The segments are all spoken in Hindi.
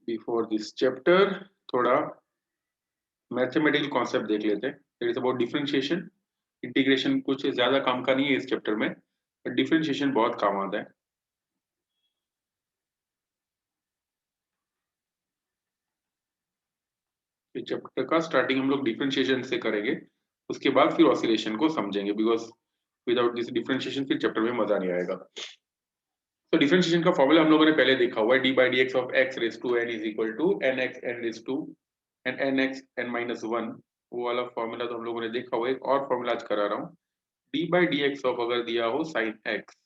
बिफोर दिस चैप्टर थोड़ा मैथमेटिकल कॉन्सेप्ट देख लेते हैं। It is about differentiation. Integration कुछ ज्यादा काम का नहीं है इस चैप्टर में, बट डिफरेंशिएशन बहुत काम आता है। इस चैप्टर का स्टार्टिंग हम लोग डिफरेंशिएशन से करेंगे, उसके बाद फिर ऑसिलेशन को समझेंगे, बिकॉज विदाउट दिस डिफरेंशिएशन फिर चैप्टर में मजा नहीं आएगा। तो डिफरेंशिएशन का फॉर्मूला हम लोगों ने पहले देखा हुआ है, d by D x of x raise to n is equal to n x n raise to n x n minus one. वो वाला फॉर्मूला तो हम लोगों ने देखा हुआ है। एक और फॉर्मूला आज करा रहा हूँ, D by D x of अगर दिया हो साइन एक्स,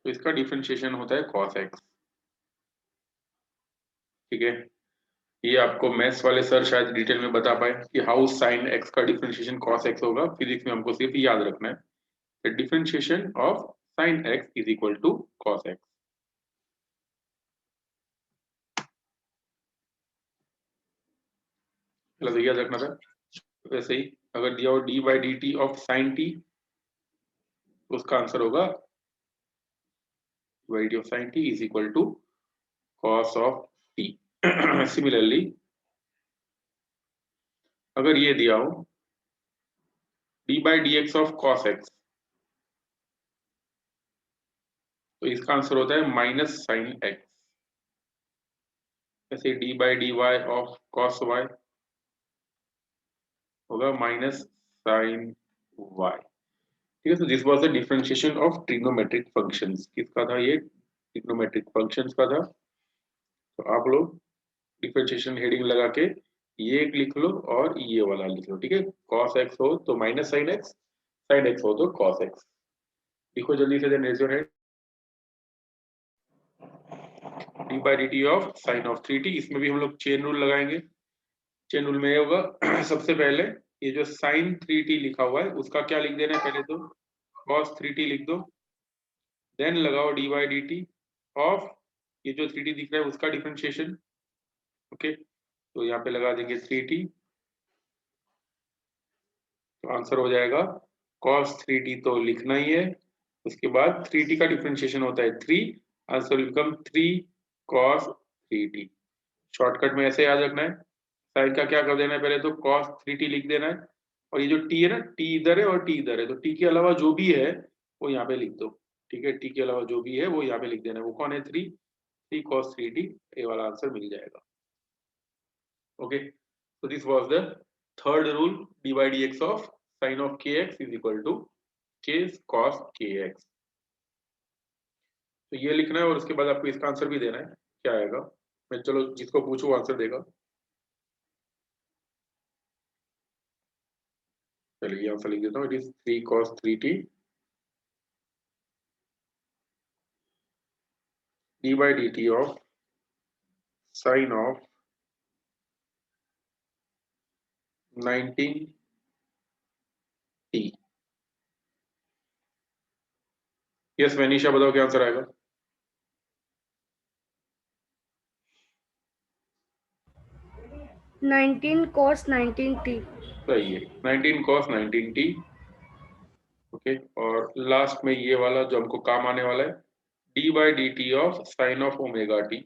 तो इसका डिफरेंशिएशन होता है कॉस एक्स। ठीक है, ये आपको मैथ्स वाले सर शायद डिटेल में बता पाए कि हाउ साइन एक्स का डिफरेंशिएशन कॉस एक्स होगा। फिजिक्स में हमको सिर्फ याद रखना है, the differentiation of sine x is equal to cos x. तो याद रखना था। वैसे ही अगर दिया हो d by D t of sine t, तो उसका आंसर होगा d of sine t is equal to cos of t. Similarly अगर ये दिया हो d by D x of cos x, तो इसका आंसर होता है माइनस साइन एक्स। जैसे D by d y of cos y होगा माइनस साइन वाई। ठीक है, तो this was the differentiation of trigonometric functions. किसका था ये? ट्रिग्नोमेट्रिक फंक्शंस का था। तो आप लोग डिफरेंशिएशन हेडिंग लगा के ये एक लिख लो और ये वाला लिख लो। ठीक है, cos x हो तो minus sine x, sine x हो तो cos x। लिखो जल्दी से, then raise your hand. D by D t of sine of 3t, इसमें भी हम लोग चेन रूल लगाएंगे। चेन रूल में ये होगा सबसे पहले ये जो साइन 3t लिखा हुआ है उसका क्या लिख देना है, पहले तो cos 3t लिख दो। देन लगाओ D by D t of ये जो 3t दिख रहा है उसका डिफरेंशिएशन। ओके, तो यहाँ पे लगा देंगे 3t, तो आंसर हो जाएगा cos 3t तो लिखना ही है। उसके बाद 3t का डिफरेंशिएशन होता है 3, answer will become 3 cos 3t। Shortcut में ऐसे याद रखना है, साइन का क्या कर देना है, पहले तो cos 3t लिख देना है, और ये जो t है ना, t इधर है और t इधर है, तो t के अलावा जो भी है वो यहाँ पे लिख दो। ठीक है, t के अलावा जो भी है वो यहाँ पे लिख देना है। वो कौन है? 3 cos 3t, ये वाला आंसर मिल जाएगा। Okay, so this was the third rule, d by dx of sin of kx is equal to k cos kx। तो ये लिखना है और उसके बाद आपको इसका आंसर भी देना है, क्या आएगा। मैं चलो जिसको पूछूं वो आंसर देगा। चलिए आंसर लिख देता हूँ, it is 3 cos 3t d by dt of sin of 19t। Yes Vanisha, बताओ क्या आंसर आएगा। 19 cos 19t। सही है, 19 cos 19t। ओके, और लास्ट में ये वाला जो हमको काम आने वाला है, d by D t of sine of omega T.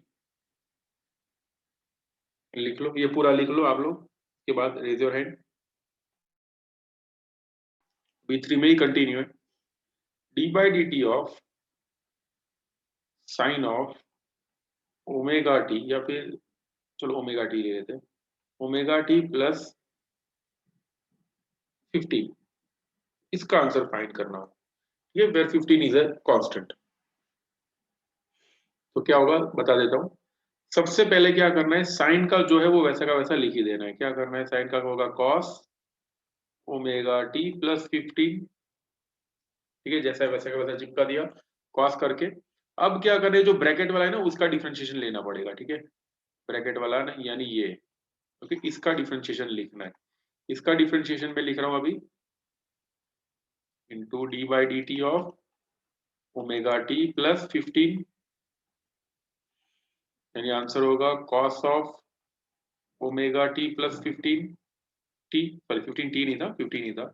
लिख लो, ये पूरा लिख लो आप लोग, उसके बाद रेज योर हैंड। B3 में ही कंटिन्यू है, d by D t of sine of omega T, या फिर चलो ओमेगा टी ले लेते हैं, ओमेगा टी प्लस 15, इसका आंसर फाइंड करना हो। ये वेयर 15 इज अ कांस्टेंट। तो क्या होगा बता देता हूँ। सबसे पहले क्या करना है, साइन का जो है वो वैसा का वैसा लिख ही देना है। क्या करना है, साइन का होगा कॉस ओमेगा टी प्लस 15। ठीक है, जैसा वैसा का वैसा चिपका दिया कॉस करके। अब क्या करें, जो ब्रैकेट वाला है ना उसका डिफरेंशिएशन लेना पड़ेगा। ठीक है, ब्रैकेट वाला ना, यानी ये, ओके, इसका डिफरेंशिएशन लिखना है। इसका डिफरेंशिएशन में लिख रहा हूं अभी, into D by D t of omega t plus 15, यानी आंसर होगा cos of omega t plus 15 T, sorry 15 T नहीं था, 15 ही था,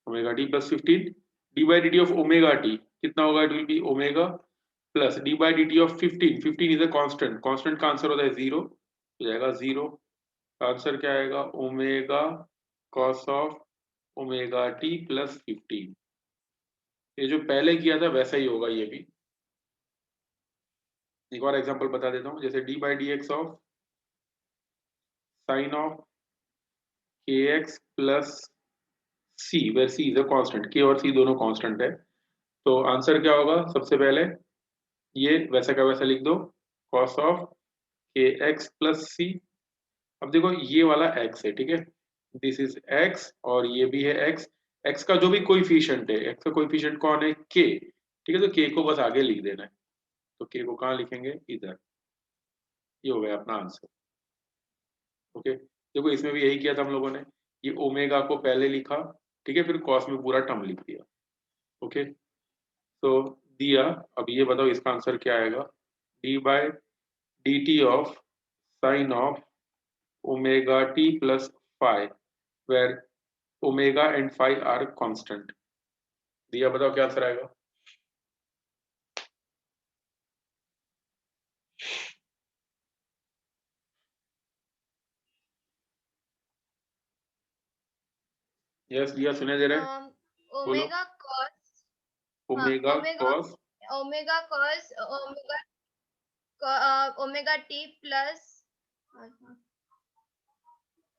omega t plus 15 D by D t of omega T कितना होगा, it will B omega plus D by D t of 15, 15 is a constant, constant का आंसर होता है 0, हो जाएगा 0। आंसर क्या आएगा, omega cos of omega t plus 15। ये जो पहले किया था वैसा ही होगा ये भी। एक और एग्जांपल बता देता हूँ, जैसे D by D x of sine of K X plus C, where C is a constant, K और सी दोनों कांस्टेंट है। तो आंसर क्या होगा, सबसे पहले ये वैसा का वैसा लिख दो, cos of K X plus सी। अब देखो ये वाला x है, ठीक है, दिस इज x और ये भी है x। x का जो भी कोएफिशिएंट है, x का कोएफिशिएंट कौन है, k, ठीक है, तो k को बस आगे लिख देना है। तो k को कहाँ लिखेंगे, इधर। ये हो गया अपना आंसर। ओके, देखो इसमें भी यही किया था हम लोगों ने, ये ओमेगा को पहले लिखा, ठीक है, फिर कॉस में पूरा टर्म लिख दिया। ओके, तो दिया। अब ये बताओ इसका आंसर क्या आएगा, d by d t of sine of omega t plus five, where omega and five are constant. दिया, बताओ क्या आंसर आएगा। यस दिया, सुने दे रहे, बोलो। Omega cos, omega omega cos omega cos omega omega t plus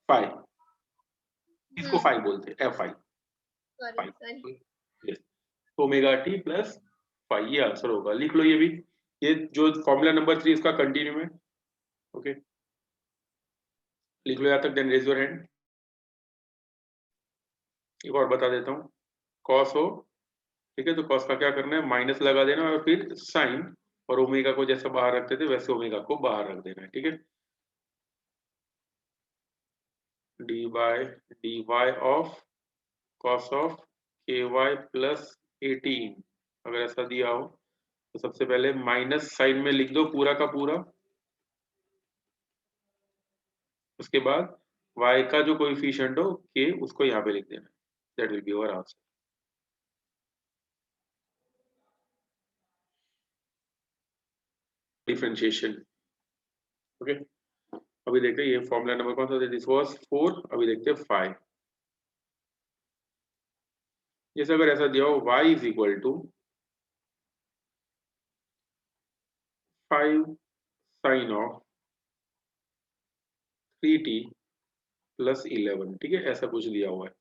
five, इसको फाइव बोलते हैं, F I, sorry sorry yes, omega t plus five, ये आंसर होगा, लिख लो ये भी। ये जो फॉर्मूला नंबर 3 इसका कंटिन्यू है। ओके, लिख लो यहाँ तक, देन रेज योर हैंड। एक और बता देता हूँ, कॉस हो, ठीक है, तो कॉस का क्या करना है, माइनस लगा देना और फिर साइन, और ओमेगा को जैसा बाहर रखते थे वैसे ओमेगा को बाहर रख देना है, ठीक है। D by d y of cos of k y plus 18, अगर ऐसा दिया हो तो सबसे पहले माइनस साइन में लिख दो पूरा का पूरा, उसके बाद y का जो कोएफिशिएंट हो k उसको यहाँ पे लिख देना, that will be our answer. Differentiation. Okay, अभी देखते हैं ये फॉर्मूला नंबर कौन सा था, दिस वाज 4, अभी देखते हैं 5। जैसे अगर ऐसा दिया हो y is equal to 5 sine of 3t plus 11, ठीक है, ऐसा कुछ दिया हुआ है।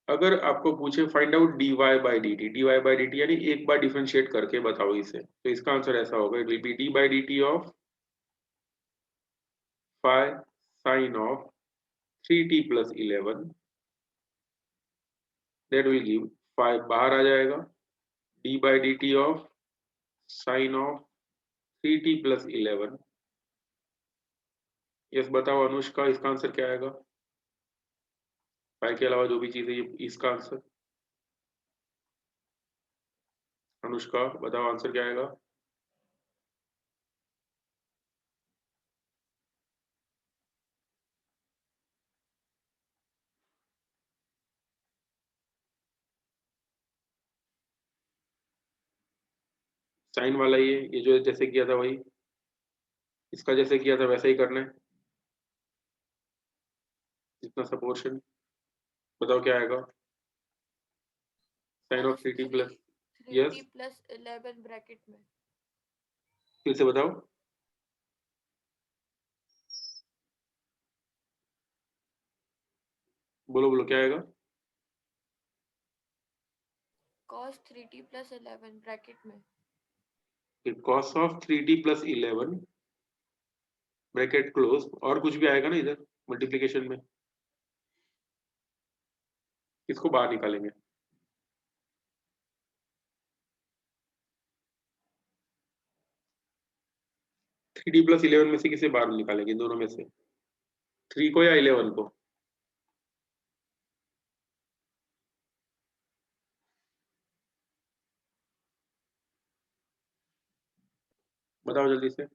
अगर आपको पूछे find out dy by D t, d y by D t यानी एक बार डिफरेंशिएट करके बताओ इसे, तो इसका आंसर ऐसा होगा, it will be d by D t of 5 sine of 3t plus 11, that will give 5 बाहर आ जाएगा, d by D t of sine of 3t plus 11। Yes बताओ अनुष्का, इसका आंसर क्या आएगा, 5 के अलावा जो भी चीज है ये इसका आंसर। अनुष्का बताओ आंसर क्या आएगा। साइन वाला ये जो जैसे किया था वही, इसका जैसे किया था वैसा ही करना है, जितना सा पोर्शन। बताओ क्या आएगा, sine of 3t plus, yes 3t plus 11 bracket में, फिर से बताओ। बोलो बोलो क्या आएगा, cos 3t प्लस 11 ब्रैकेट में, cos of 3t plus 11 bracket close, और कुछ भी आएगा ना इधर मल्टीप्लिकेशन में, किसको बाहर निकालेंगे, 3t प्लस 11 में से किसे बाहर निकालेंगे, दोनों में से 3 को या 11 को। बताओ जल्दी से।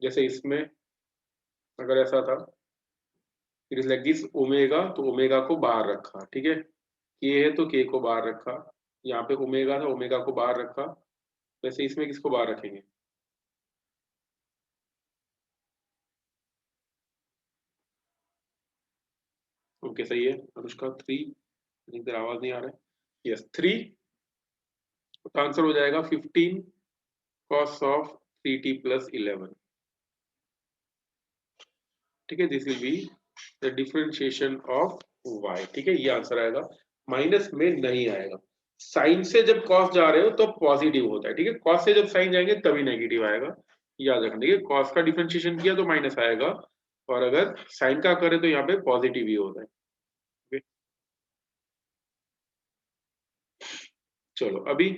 जैसे इसमें अगर ऐसा था it is like this omega, तो ओमेगा को बाहर रखा, ठीक है, के है तो के को बाहर रखा, यहाँ पे ओमेगा था, ओमेगा को बाहर रखा, वैसे इसमें किसको बाहर रखेंगे? ओके सही है अनुष्का, 3, इधर आवाज नहीं आ रहा है, यस 3, तो आंसर हो जाएगा 15 cos ऑफ 3t plus 11, ठीक है, this will be the differentiation of y, ठीक है, ये आंसर आएगा, माइनस में नहीं आएगा। साइन से जब cos जा रहे हो तो पॉजिटिव होता है, ठीक है, cos से जब साइन जाएंगे तभी नेगेटिव आएगा, याद रखना, ठीक है, cos का डिफरेंशिएशन किया तो माइनस आएगा, और अगर साइन का करे तो यहाँ पे पॉजिटिव ही होता है। okay? चलो अभी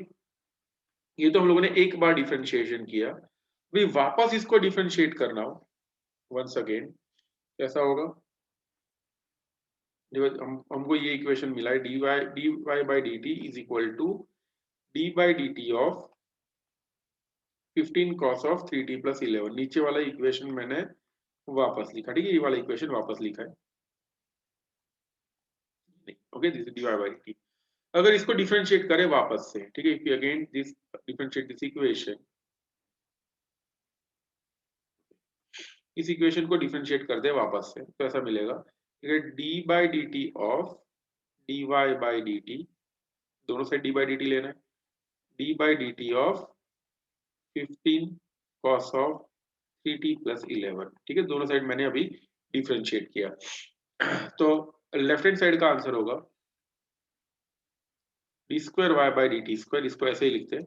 ये तो हम लोगों ने एक बार डिफरेंशिएशन किया, अभी वापस इसको डिफरेंशिएट करना हो वंस अगेन, कैसा होगा? हमको ये इक्वेशन मिला है, dy by dt is equal to d by dt of 15 cos of 3t plus 11, नीचे वाला इक्वेशन मैंने वापस लिखा, ठीक है, ये वाला इक्वेशन वापस लिखा है, okay, this is dy by dt। अगर इसको डिफरेंशिएट करें वापस से, ठीक है, if you again this differentiate this equation, इस इक्वेशन को डिफरेंशिएट कर दे वापस से, तो ऐसा मिलेगा, ठीक है, d by dt of dy by dt, दोनों साइड d by dt लेना है, d by dt of 15 cos of 3t plus 11, ठीक है, दोनों साइड मैंने अभी डिफरेंशिएट किया, तो लेफ्ट हैंड साइड का आंसर होगा d square y by dt square, इसको ऐसे ही लिखते हैं,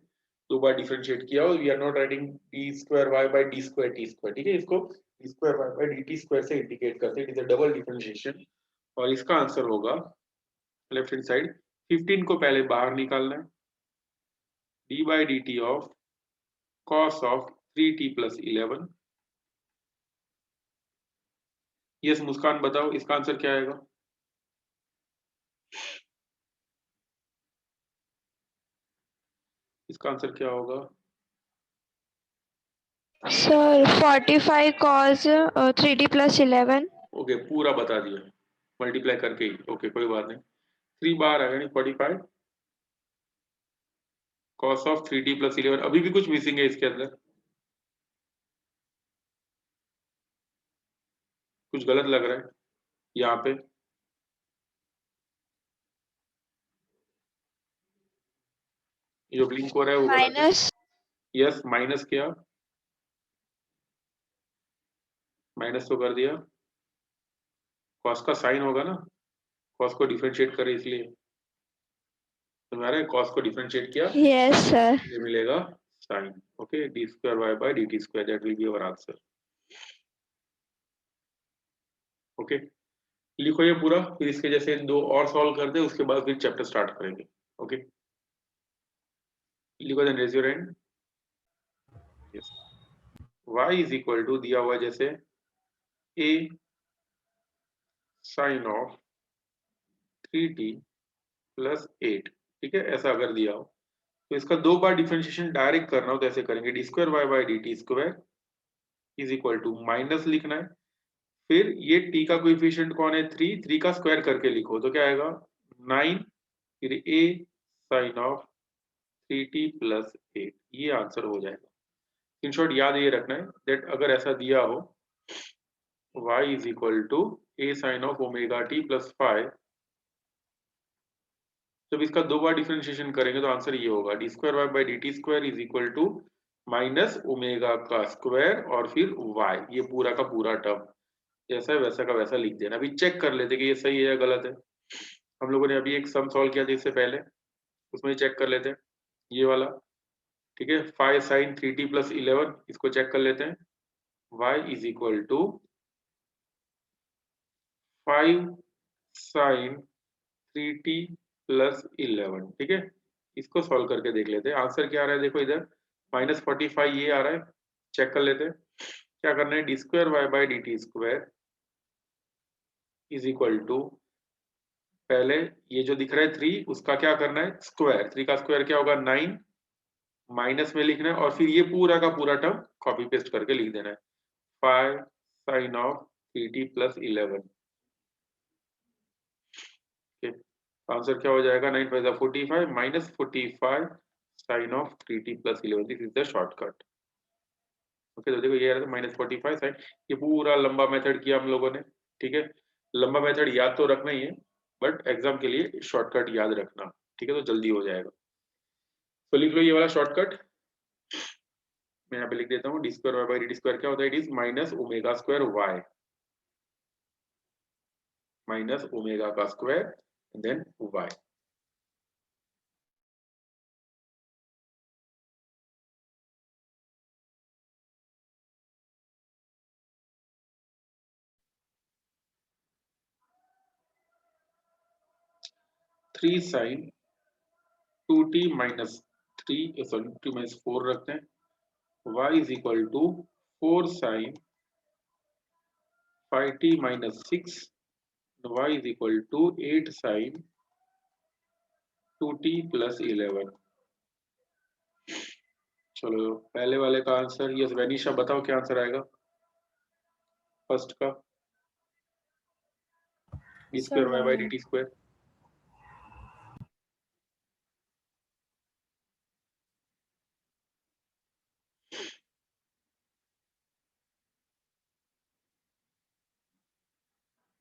दो बार डिफरेंशिएट किया और we are not writing d square y by d square t square, ठीक है, इसको d square y by dt square से इंडिकेट करते हैं, it is a double differentiation, और इसका आंसर होगा लेफ्ट हैंड साइड 15 को पहले बाहर निकालना है, d by dt of cos of 3t plus 11, yes Muskan बताओ इसका आंसर क्या आएगा? इसका आंसर क्या होगा? Sir 45 cos 3t plus 11। Okay पूरा बता दिया मल्टीप्लाई करके ही, ओके कोई बात नहीं, 3 बार आएगा नहीं 45 cos ऑफ 3t plus 11, अभी भी कुछ मिसिंग है इसके अंदर, कुछ गलत लग रहा है यहाँ पे, जो ब्लिंक हो रहा है वो गलत है, माइनस यस माइनस किया, माइनस तो कर दिया, cos का साइन होगा ना, cos को डिफरेंशिएट करे इसलिए, समझ आ रहा है, cos को डिफरेंशिएट किया, यस सर। ये मिलेगा sine, okay, d square y by dt square, that will be our answer, okay, लिखो ये पूरा, फिर इसके जैसे दो और सॉल्व कर दे, उसके बाद फिर चैप्टर स्टार्ट करेंगे, ओके, लिखो then raise your hand, yes, y is equal to दिया हुआ जैसे a sine of 3t plus 8, ठीक है, ऐसा अगर दिया हो तो इसका दो बार डिफरेंशिएशन डायरेक्ट करना हो तो ऐसे करेंगे, d square y by dt square is equal to minus लिखना है, फिर ये t का कोएफिशिएंट कौन है 3, 3 का स्क्वायर करके लिखो तो क्या आएगा 9, फिर a sine of 3t plus 8, ये आंसर हो जाएगा। इन शॉर्ट याद ये रखना है दैट अगर ऐसा दिया हो y is equal to a sine of omega t plus 5, जब इसका दो बार डिफरेंशिएशन करेंगे तो आंसर ये होगा d square y by dt square is equal to minus omega का स्क्वायर और फिर y, ये पूरा का पूरा टर्म जैसा है वैसा का वैसा लिख देना। अभी चेक कर लेते कि ये सही है या गलत है, हम लोगों ने अभी एक सम सॉल्व किया था इससे पहले, उसमें चेक कर लेते हैं ये वाला, ठीक है, 5 साइन 3t प्लस 11, इसको चेक कर लेते हैं, y is equal to 5 sine 3t plus 11, ठीक है, इसको सॉल्व करके देख लेते हैं आंसर क्या आ रहा है, देखो इधर -45 ये आ रहा है, चेक कर लेते हैं क्या करना है, d square y by dt square is equal to, पहले ये जो दिख रहा है 3 उसका क्या करना है स्क्वायर, 3 का स्क्वायर क्या होगा 9, माइनस में लिखना है और फिर ये पूरा का पूरा टर्म कॉपी पेस्ट करके लिख देना है 5 sine of 3t plus 11, answer क्या हो जाएगा 9 5 45 minus 45 sine of 3t plus 11 this is the shortcut. Okay तो देखो ये आ रहा था -45 साइन। ये पूरा लंबा मेथड किया हम लोगों ने, ठीक है। लंबा मेथड याद तो रखना ही है, बट एग्जाम के लिए शॉर्टकट याद रखना, ठीक है, तो जल्दी हो जाएगा। तो लिख लो ये वाला शॉर्टकट, मैं यहाँ पे लिख देता हूँ D square Y by D square क्या होता है, it is minus omega square Y, minus omega का square then Y. Three sine 2t minus 3 sorry 2 minus 4 रखते हैं, y is equal to 4 sine 5t minus 6, y is equal to 8 sine 2t plus 11। चलो पहले वाले का आंसर, यस वैनिशा बताओ क्या आंसर आएगा फर्स्ट का, D square Y by D T square.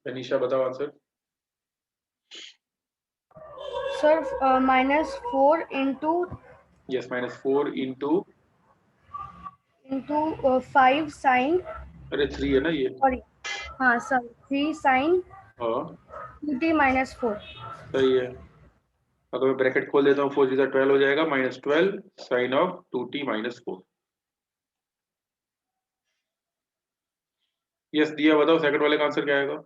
Vanisha बताओ answer. Sir, -4 into yes -4 into 5 sin. अरे 3 है ना ये, Sorry. हाँ सर, 3 sin हाँ 2t minus 4. सही है। अगर मैं ब्रैकेट खोल देता हूँ 4 जीरो 12 हो जाएगा, -12 sign of 2t minus 4। Yes दिया बताओ सेकंड वाले का आंसर क्या आएगा।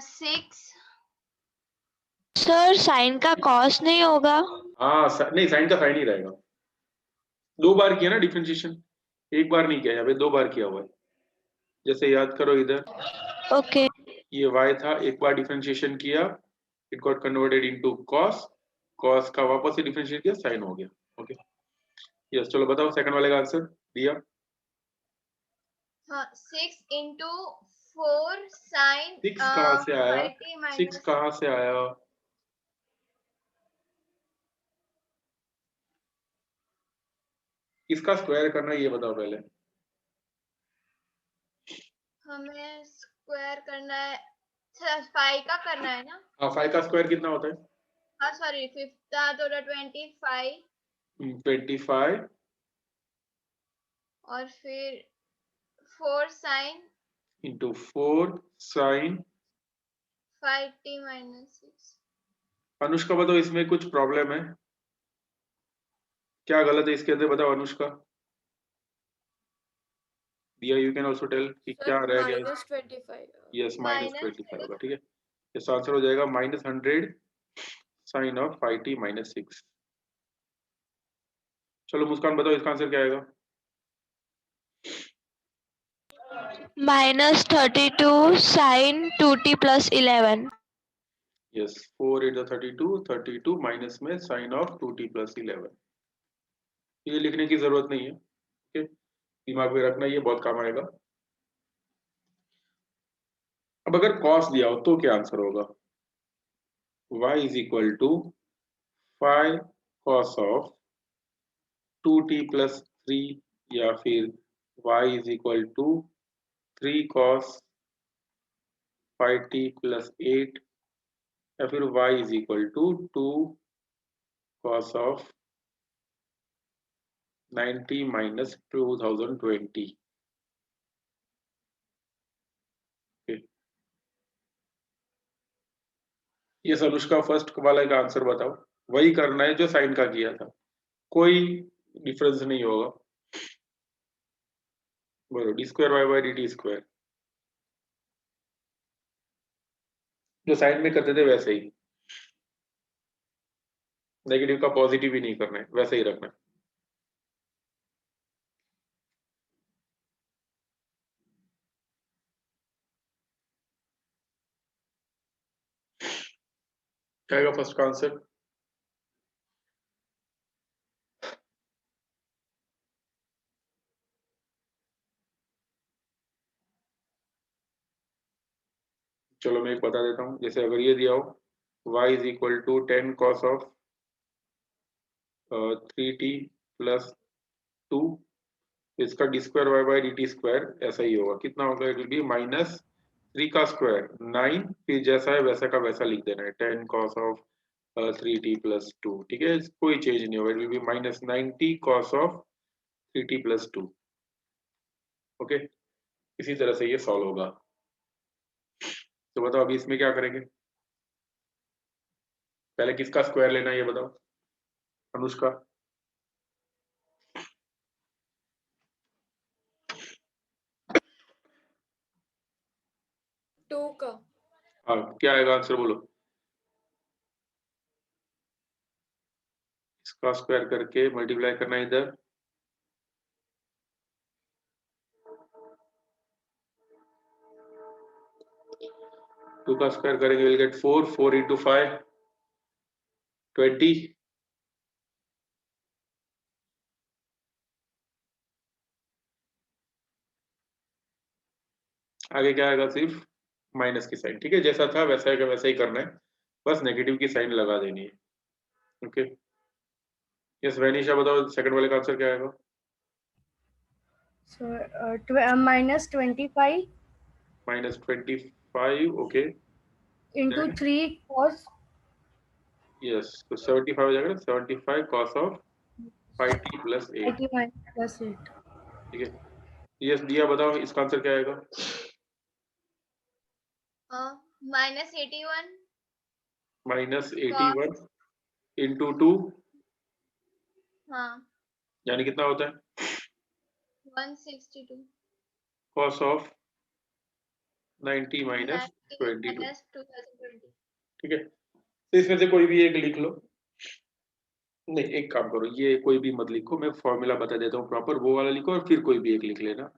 सिक्स। सर साइन का कॉस नहीं होगा? हाँ नहीं साइन का साइन ही रहेगा, दो बार किया ना डिफरेंशिएशन, एक बार नहीं किया, यहाँ पे दो बार किया हुआ है। जैसे याद करो इधर ओके। ये y था, एक बार डिफरेंशिएशन किया, it got converted into cos, cos का वापस से डिफरेंशिएट किया, साइन हो गया। ओके यस चलो बताओ सेकंड वाले का आंसर दिया। हाँ 6 इंटू 4 साइन 6 कहाँ से आया, 5t 6 माइनस कहाँ से आया, किसका स्क्वायर करना है ये बताओ पहले। हमें स्क्वायर करना है, 5 का करना है ना। हाँ 5 का स्क्वायर कितना होता है, हाँ सॉरी, 5 तो 25 25 और फिर 4 sine into 4 sine. 5t minus 6। Anushka बताओ इसमें कुछ प्रॉब्लम है क्या, गलत है इसके अंदर बताओ अनुष्का। दिया यू कैन ऑल्सो टेल कि क्या रह गया। -25। यस माइनस -25 होगा, ठीक है। इसका आंसर हो जाएगा -100 साइन ऑफ 5t माइनस 6। चलो मुस्कान बताओ इसका आंसर क्या आएगा। -32 sine 2t plus 11। Yes 4 8 32, 32 minus में साइन ऑफ 2t प्लस 11। ये लिखने की जरूरत नहीं है, ओके दिमाग में रखना, ये बहुत काम आएगा। अब अगर कॉस दिया हो तो क्या आंसर होगा, y is equal to 5 cos of 2t plus 3 या फिर y is equal to 3 cos 5t plus 8 या फिर y is equal to 2 cos of 90 minus 2020। ये अनुष्का फर्स्ट वाला का आंसर बताओ, वही करना है जो साइन का किया था, कोई डिफरेंस नहीं होगा। बोलो d square Y by D T square, जो साइन में करते थे वैसे ही, नेगेटिव का पॉजिटिव ही नहीं करना है, वैसे ही रखना है। क्या आएगा फर्स्ट का आंसर, चलो मैं एक बता देता हूँ, जैसे अगर ये दिया हो y is equal to 10 cos of 3t plus 2, इसका d square Y by D T square ऐसा ही होगा, कितना होगा, इट विल बी माइनस 3 का स्क्वायर 9, फिर जैसा है वैसा का वैसा लिख देना है 10 cos ऑफ 3t प्लस 2, ठीक है, कोई चेंज नहीं होगा, it will B minus 90 cos of 3t plus 2। Okay, इसी तरह से ये सॉल्व होगा। तो बताओ अभी इसमें क्या करेंगे, पहले किसका स्क्वायर लेना है ये बताओ, अनुष्का। टू का। हाँ, क्या आएगा आंसर बोलो। इसका स्क्वायर करके मल्टीप्लाई करना है इधर, टू का स्क्वायर करेंगे विल गेट 4, 4 इंटू 5 20, आगे क्या आएगा, सिर्फ माइनस की साइन, ठीक है, जैसा था वैसा का वैसा ही करना है, बस नेगेटिव की साइन लगा देनी है। ओके, यस वैनिशा बताओ सेकंड वाले का आंसर क्या आएगा। So minus 25 minus 25, okay, into then 3 cos yes, तो 75 हो जाएगा, 75 cos of 5t plus 8, 80 minus plus 8. ठीक है। यस दिया बताओ इसका आंसर क्या आएगा। माइनस 81 माइनस 81 इंटू 2, हाँ यानी कितना होता है 162 cos ऑफ 90 माइनस 22, माइनस 2020। ठीक है, तो इसमें से कोई भी एक लिख लो, नहीं एक काम करो, ये कोई भी मत लिखो, मैं फॉर्मूला बता देता हूँ प्रॉपर, वो वाला लिखो और फिर कोई भी एक लिख लेना।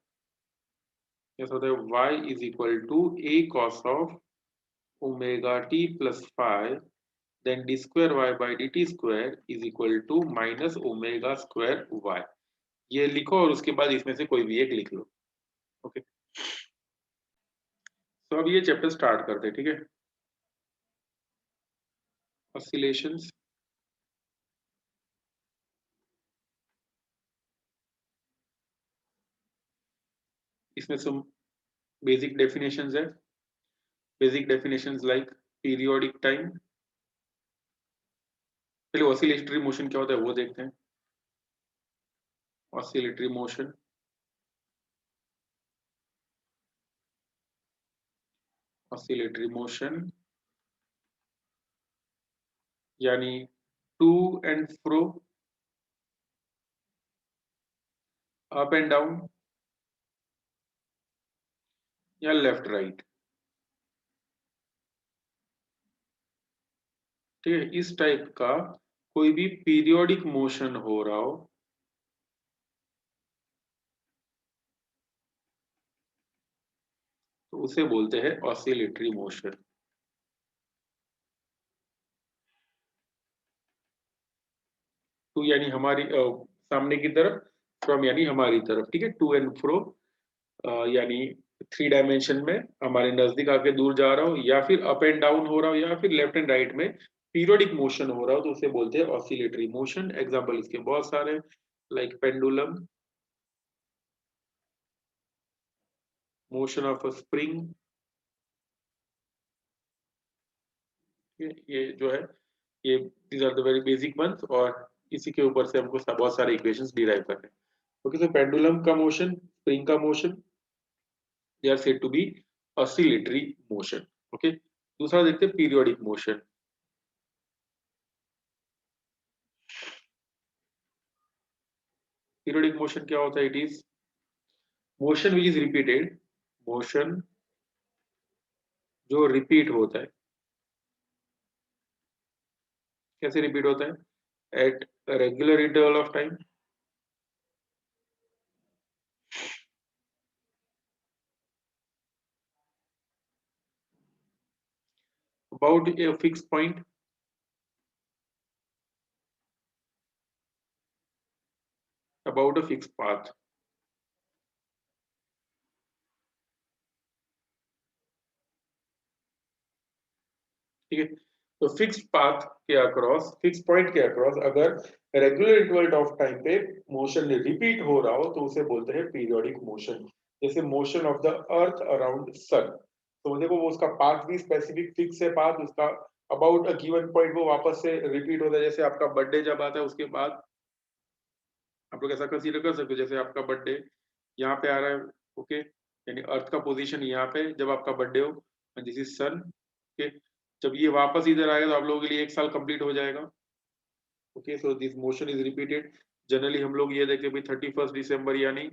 कैसा होता है, y is equal to a cos of omega t plus 5 then d square Y by D T square is equal to minus omega square y, ये लिखो और उसके बाद इसमें से कोई भी एक लिख लो। ओके, तो अब ये चैप्टर स्टार्ट करते हैं, ठीक है। ऑसिलेशंस, इसमें some बेसिक डेफिनेशंस है, basic definitions like periodic time, पहले ऑसिलेटरी मोशन क्या होता है वो देखते हैं। ऑसिलेटरी मोशन, ऑसिलेटरी मोशन यानी to and fro, up and down या लेफ्ट राइट, ठीक है, इस टाइप का कोई भी पीरियोडिक मोशन हो रहा हो तो उसे बोलते हैं ऑसिलेटरी मोशन। टू यानी हमारी सामने की तरफ, फ्रॉम यानी हमारी तरफ, ठीक है, टू एंड फ्रो यानी 3 डायमेंशन में हमारे नजदीक आके दूर जा रहा हो, या फिर अप एंड डाउन हो रहा हो, या फिर लेफ्ट एंड राइट में पीरियोडिक मोशन हो रहा हो तो उसे बोलते हैं ऑसिलेटरी मोशन। एग्जांपल इसके बहुत सारे, like pendulum, motion of a spring, ये जो है ये these are the very basic ones, और इसी के ऊपर से हमको बहुत सारे इक्वेशंस डिराइव करने हैं। ओके, तो पेंडुलम का मोशन, स्प्रिंग का motion, they are said to be oscillatory motion. Okay, दूसरा देखते हैं पीरियोडिक मोशन। पीरियोडिक मोशन क्या होता है, it is motion which is repeated, motion जो रिपीट होता है, कैसे रिपीट होता है, at regular interval of time, about a fixed point, about a fixed path, ठीक है। तो फिक्स पाथ के अक्रॉस, फिक्स पॉइंट के अक्रॉस अगर रेगुलर इंटरवल ऑफ टाइम पे मोशन रिपीट हो रहा हो तो उसे बोलते हैं पीरियोडिक मोशन। जैसे motion of the earth around sun, तो देखो वो उसका पाथ भी स्पेसिफिक फिक्स है, पाथ उसका अबाउट अ गिवन पॉइंट वो वापस से रिपीट होता है। जैसे आपका बर्थडे जब आता है उसके बाद आप लोग ऐसा कंसीडर कर सकते हो, जैसे आपका बर्थडे यहाँ पे आ रहा है, ओके, यानी अर्थ का पोजीशन यहाँ पे जब आपका बर्थडे हो, दिस इज सन, ओके, जब ये वापस इधर आएगा तो आप लोगों के लिए 1 साल कंप्लीट हो जाएगा। Okay, so this motion is repeated. Generally हम लोग ये देखते हैं भाई 31 दिसंबर यानी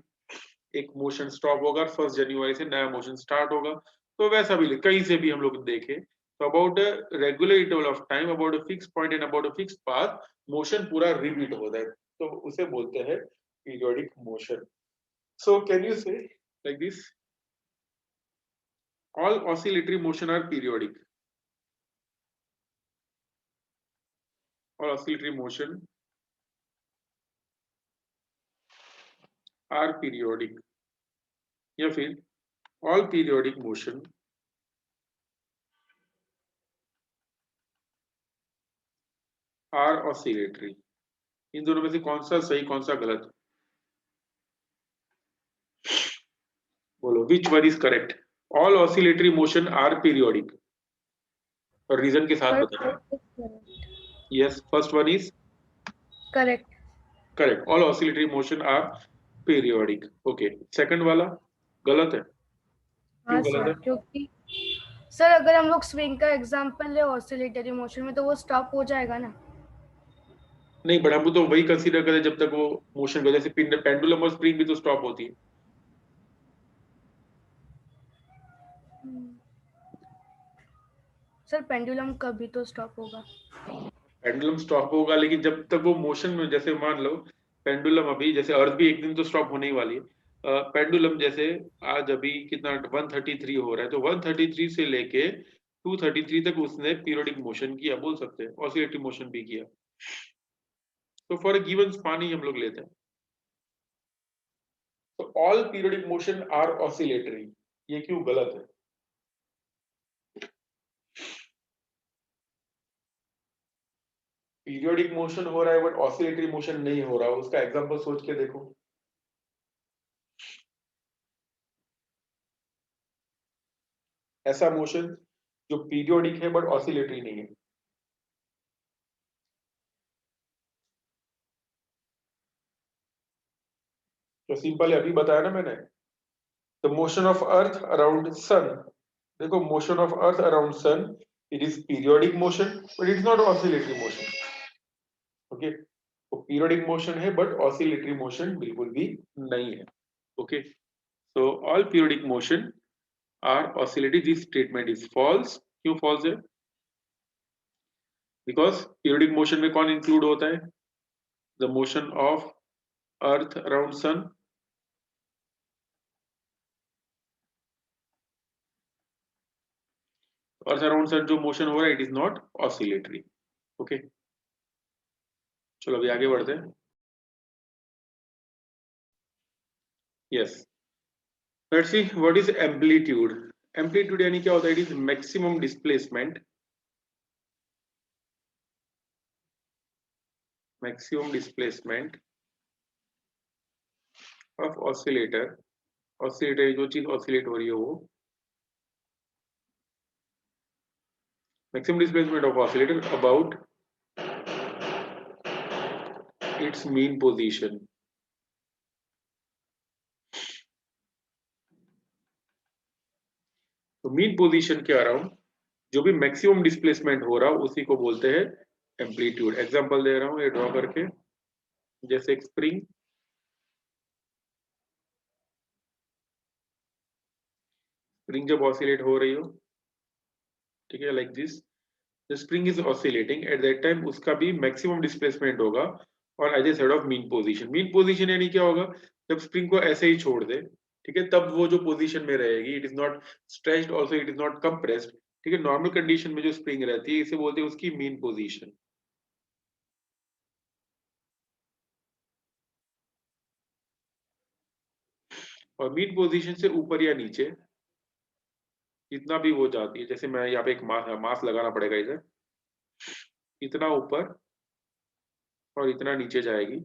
एक मोशन स्टॉप होगा, 1 जनवरी से नया मोशन स्टार्ट होगा। तो वैसा भी कहीं से भी हम लोग देखें तो about regular interval of time, about a fix point and about a fix path motion पूरा रिपीट होता है, तो उसे बोलते हैं periodic motion. So can you say like this, all oscillatory motion are periodic, all oscillatory motion are periodic, या फिर all periodic motion are oscillatory। इन दोनों में से कौन सा सही कौन सा गलत, बोलो, which one is correct? all oscillatory motion are periodic, और रीजन के साथ बताना। yes, first one is correct. correct, all oscillatory motion are periodic। okay, second वाला गलत है, हाँ क्यों गलत सर, है? क्योंकि सर अगर हम लोग स्विंग का एग्जांपल ले ऑसिलेटरी मोशन में तो वो स्टॉप हो जाएगा ना। नहीं, बट हम तो वही कंसीडर करें जब तक वो मोशन का, जैसे पेंडुलम और स्प्रिंग भी तो स्टॉप होती है। सर पेंडुलम कभी तो स्टॉप होगा। पेंडुलम स्टॉप होगा, लेकिन जब तक वो मोशन में, जैसे मान लो पेंडुलम अभी, जैसे अर्थ भी एक दिन तो स्टॉप होने ही वाली है, पेंडुलम जैसे आज अभी कितना 133 हो रहा है, तो 133 से लेके 233 तक उसने पीरियोडिक मोशन किया, बोल सकते हैं ऑसिलेटरी मोशन भी किया। तो फॉर अ गिवन स्पान ही हम लोग लेते हैं। तो all periodic motion are oscillatory, ये क्यों गलत है? पीरियोडिक मोशन हो रहा है बट ऑसिलेटरी मोशन नहीं हो रहा, उसका एग्जांपल सोच के देखो। ऐसा मोशन जो पीरियोडिक है बट ऑसिलेटरी नहीं है। तो सिंपल अभी बताया ना मैंने, the motion of earth around sun, देखो motion of earth around sun, it is periodic motion but it is not oscillatory motion. Okay, तो पीरियोडिक मोशन है बट ऑसिलेटरी मोशन बिल्कुल भी नहीं है। Okay, so all periodic motion are oscillatory, this statement is false. क्यों फॉल्स है? बिकॉज पीरियोडिक मोशन में कौन इंक्लूड होता है? The motion of earth around sun, earth around sun जो मोशन हो रहा है it is not oscillatory. Okay, चलो अभी आगे बढ़ते हैं। Yes, let's see what is amplitude. Amplitude यानी क्या होता है? It is maximum displacement, maximum displacement of oscillator. Oscillator जो चीज ऑसिलेट हो रही है वो maximum displacement of oscillator about it's mean position. तो मीन पोजीशन के अराउंड जो भी मैक्सिमम डिस्प्लेसमेंट हो रहा उसी को बोलते हैं एम्पलीट्यूड। एग्जांपल दे रहा हूं ये ड्रॉ करके, जैसे एक स्प्रिंग, स्प्रिंग जब ऑसिलेट हो रही हो, ठीक है, like this, the spring is oscillating at that time, उसका भी मैक्सिमम डिस्प्लेसमेंट होगा और as a side of mean position. Mean position यानी क्या होगा? जब स्प्रिंग को ऐसे ही छोड़ दे, ठीक है, तब वो जो पोजीशन में रहेगी, it is not stretched, also it is not compressed, ठीक है, नॉर्मल कंडीशन में जो स्प्रिंग रहती है इसे बोलते हैं उसकी मीन पोजीशन। और मीन पोजीशन से ऊपर या नीचे जितना भी वो जाती है, जैसे मैं यहाँ पे एक मास लगाना पड़ेगा इसे, इतना ऊपर और इतना नीचे जाएगी,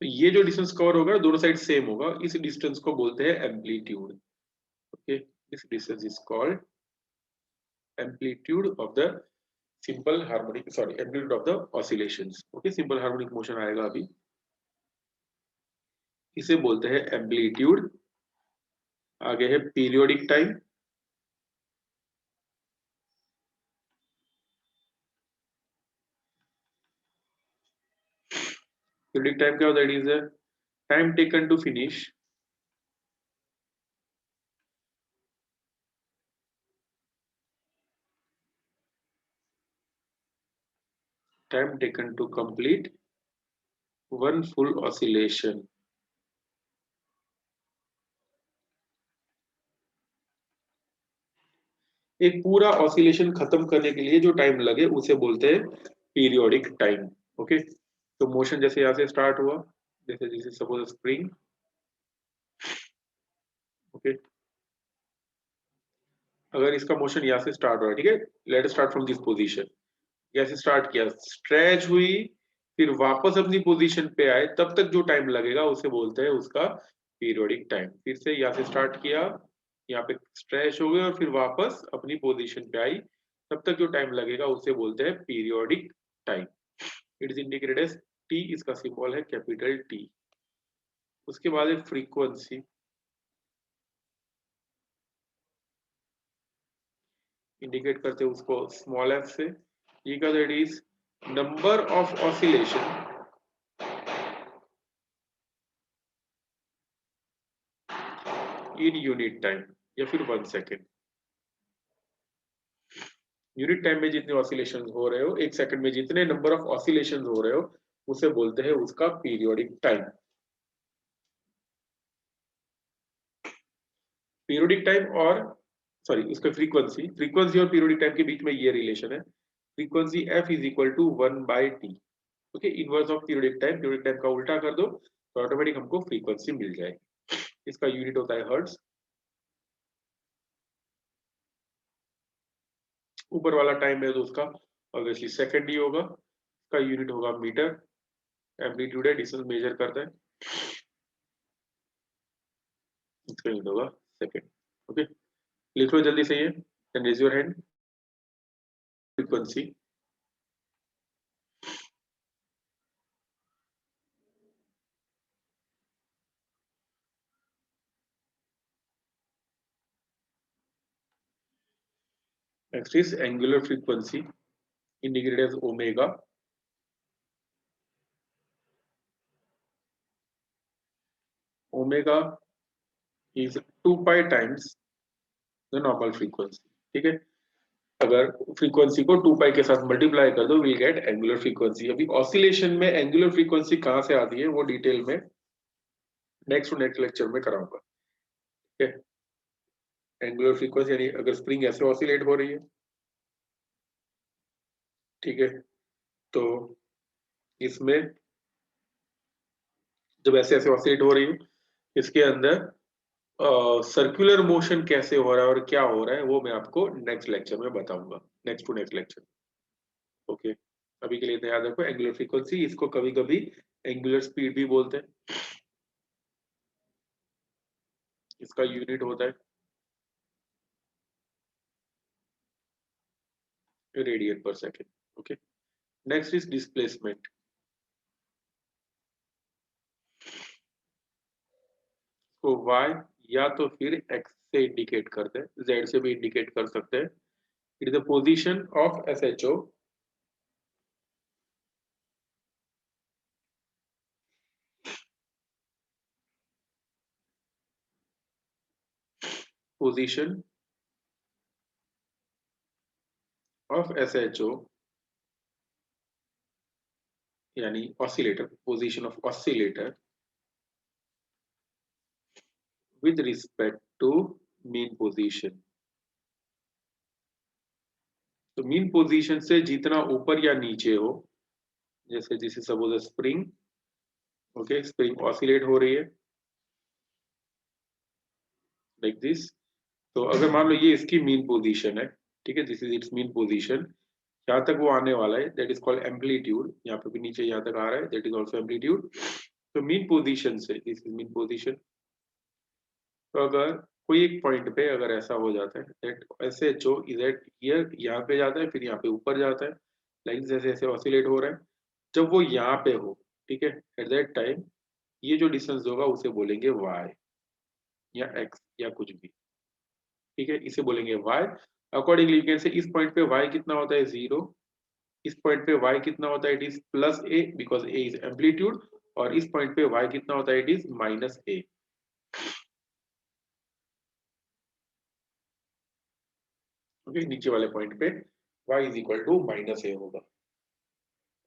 तो ये जो डिस्टेंस कवर होगा दोनों साइड सेम होगा, इस डिस्टेंस को बोलते हैं amplitude. Okay, this distance is called amplitude of the simple harmonic, sorry amplitude of the oscillations. Okay, simple harmonic motion आएगा अभी, इसे बोलते हैं एम्पलीट्यूड। आगे है पीरियोडिक टाइम। पीरियोडिक टाइम क्या होता है? It is a time taken to finish time taken to complete one full oscillation। एक पूरा ऑसिलेशन खत्म करने के लिए जो टाइम लगे उसे बोलते हैं पीरियोडिक टाइम। ओके, तो मोशन जैसे यहां से स्टार्ट हुआ, जैसे जैसे सपोज स्प्रिंग। ओके, अगर इसका मोशन यहाँ से स्टार्ट हो रहा है, ठीक है, let start from this position, यहाँ से स्टार्ट किया, स्ट्रेच हुई, फिर वापस अपनी पोजीशन पे आए, तब तक जो टाइम लगेगा उसे बोलते हैं उसका पीरियोडिक टाइम। फिर से यहाँ से स्टार्ट किया, यहाँ पे स्ट्रेच हो गए और फिर वापस अपनी पोजीशन पे आई, तब तक जो टाइम लगेगा उसे बोलते हैं periodic time. It is indicated as T, इसका सिंबल है कैपिटल टी। उसके बाद है फ्रीक्वेंसी, इंडिकेट करते हैं उसको स्मॉल एफ से। ये का that is number of oscillation in unit time, या फिर 1 सेकेंड। यूनिट टाइम में जितने ऑसिलेशन हो रहे हो, 1 सेकंड में जितने नंबर ऑफ ऑसिलेशन हो रहे हो, उसे बोलते हैं उसका पीरियोडिक टाइम। पीरियोडिक टाइम और सॉरी उसका फ्रीक्वेंसी, फ्रीक्वेंसी और पीरियोडिक टाइम के बीच में ये रिलेशन है, frequency f is equal to 1/t। Okay, inverse of periodic time, periodic time का उल्टा कर दो तो ऑटोमेटिक हमको फ्रीक्वेंसी मिल जाएगी। इसका यूनिट होता है हर्ट्ज, ऊपर वाला टाइम है तो उसका ऑब्वियसली सेकंड ही होगा, इसका यूनिट होगा मीटर, एम्पलीट्यूड है, डिस्टेंस मेजर करता है, इसका यूनिट होगा सेकंड। ओके, लिख लो जल्दी से ये, can raise your hand. Frequency next is angular frequency, indicated as omega। omega is 2 pi times the normal frequency। ठीक है, अगर फ्रीक्वेंसी को 2 पाई के साथ मल्टीप्लाई कर दो, विल गेट एंगुलर फ्रीक्वेंसी। अभी ऑसिलेशन में एंगुलर फ्रीक्वेंसी कहां से आती है वो डिटेल में नेक्स्ट लेक्चर में कराऊंगा। ठीक है, एंगुलर फ्रीक्वेंसी यानी अगर स्प्रिंग ऐसे ऑसिलेट हो रही है, ठीक है, तो इसमें जब ऐसे ऐसे ऑसिलेट हो रही है, इसके अंदर सर्कुलर मोशन कैसे हो रहा है और क्या हो रहा है वो मैं आपको नेक्स्ट लेक्चर में बताऊंगा, next to next lecture. Okay, अभी के लिए तो याद रखो एंगुलर फ्रीक्वेंसी, इसको कभी कभी एंगुलर स्पीड भी बोलते हैं, इसका यूनिट होता है रेडियन पर second. Okay, next is displacement. तो y या तो फिर x से इंडिकेट करते हैं, z से भी इंडिकेट कर सकते हैं। It is the position of SHO position of SHO यानी oscillator, position of oscillator with respect to mean position। तो मीन पोजीशन से जितना ऊपर या नीचे हो जैसे this is suppose a spring, okay, spring oscillate हो रही है लाइक दिस। तो अगर मान लो ये इसकी मीन पोजीशन है, ठीक है, this is it's mean position, यहाँ तक वो आने वाला है, दैट इज कॉल्ड एम्पलीट्यूड। यहाँ पे भी नीचे यहाँ तक आ रहा है, दैट इज ऑल्सो एम्पलीट्यूड। तो मीन पोजीशन से, दिस इज मीन पोजीशन। तो अगर कोई एक पॉइंट पे अगर ऐसा हो जाता है that SHO is eight here, यहाँ पे जाता है, फिर यहाँ पे ऊपर जाता है, लाइक जैसे ऐसे ऑसिलेट हो रहा है, जब वो यहाँ पे हो, ठीक है, एट दैट टाइम ये जो डिस्टेंस होगा उसे बोलेंगे y या x या कुछ भी, ठीक है, इसे बोलेंगे y। Accordingly you can say इस पॉइंट पे y कितना होता है 0, इस पॉइंट पे y कितना होता है, it is plus a because a is amplitude, और इस पॉइंट पे y कितना होता है, it is minus a। Okay, नीचे वाले पॉइंट पे y is equal to minus a होगा।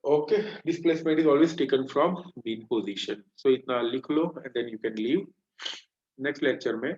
Okay, displacement is always taken from mean position. So इतना लिख लो and then you can leave. Next lecture में